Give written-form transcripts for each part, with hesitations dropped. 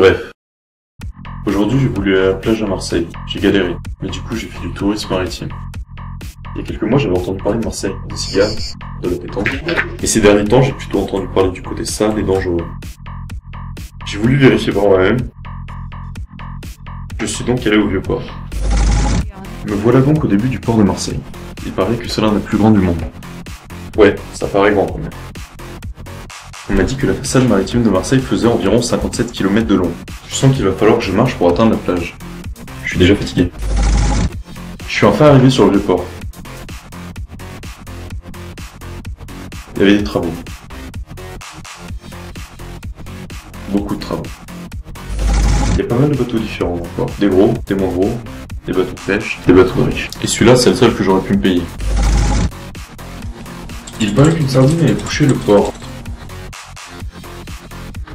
Bref. Aujourd'hui, j'ai voulu aller à la plage à Marseille. J'ai galéré, mais du coup, j'ai fait du tourisme maritime. Il y a quelques mois, j'avais entendu parler de Marseille, des cigares, de la pétanque. Et ces derniers temps, j'ai plutôt entendu parler du côté sale et dangereux. J'ai voulu vérifier par moi-même. Je suis donc allé au Vieux-Port. Me voilà donc au début du port de Marseille. Il paraît que c'est l'un des plus grands du monde. Ouais, ça paraît grand quand même. On m'a dit que la façade maritime de Marseille faisait environ 57 km de long. Je sens qu'il va falloir que je marche pour atteindre la plage. Je suis déjà fatigué. Je suis enfin arrivé sur le Vieux-Port. Il y avait des travaux. Beaucoup de travaux. Il y a pas mal de bateaux différents dans le port. Des gros, des moins gros, des bateaux de pêche, des bateaux de riches. Et celui-là, c'est le seul que j'aurais pu me payer. Il paraît qu'une sardine avait touché le port.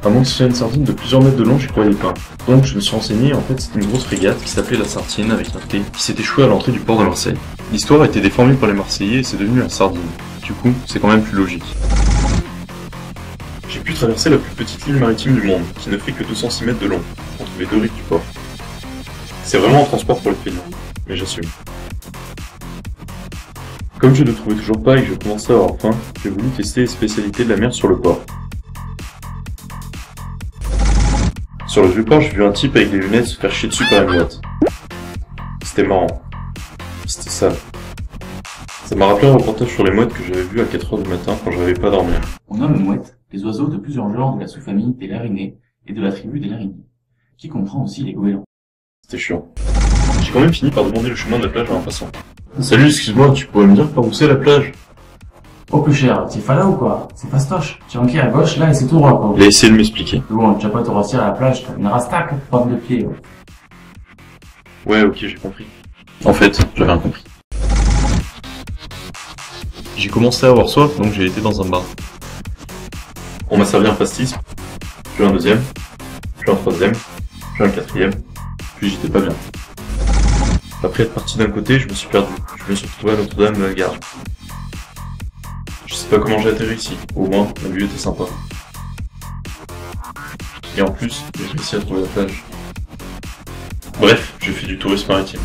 À moins que ce soit une sardine de plusieurs mètres de long, j'y croyais pas. Donc je me suis renseigné, en fait c'était une grosse frégate qui s'appelait la Sardine avec un T, qui s'est échouée à l'entrée du port de Marseille. L'histoire a été déformée par les Marseillais et c'est devenu la Sardine. Du coup, c'est quand même plus logique. J'ai pu traverser la plus petite ligne maritime du monde, qui ne fait que 206 mètres de long, entre les deux rives du port. C'est vraiment un transport pour les feignants, mais j'assume. Comme je ne trouvais toujours pas et que je commençais à avoir faim, j'ai voulu tester les spécialités de la mer sur le port. Sur le Vieux-Port, j'ai vu un type avec des lunettes se faire chier dessus par une boîte. C'était marrant. C'était sale. Ça m'a rappelé un reportage sur les mouettes que j'avais vu à 4h du matin quand je n'arrivais pas à dormir. On nomme mouettes les oiseaux de plusieurs genres de la sous-famille des larinés et de la tribu des lariniers, qui comprend aussi les goélands. C'était chiant. J'ai quand même fini par demander le chemin de la plage à un passant. Salut, excuse-moi, tu pourrais me dire par où c'est la plage? Oh plus cher, t'es pas là ou quoi? C'est fastoche. Tu enquilles à gauche, là, et c'est tout droit, quoi. Il a essayé de m'expliquer. Bon, tu vas pas te rassurer à la plage, t'as une rastaque, porte de pied. Ouais, ok, j'ai compris. En fait, j'avais rien compris. J'ai commencé à avoir soif, donc j'ai été dans un bar. On m'a servi un pastis, puis un deuxième, puis un troisième, puis un quatrième, puis j'étais pas bien. Après être parti d'un côté, je me suis perdu. Je me suis retrouvé à Notre-Dame de la Garde. Je sais pas comment j'ai atterri ici, au moins la vue était sympa. Et en plus, j'ai réussi à trouver la plage. Bref, j'ai fait du tourisme maritime.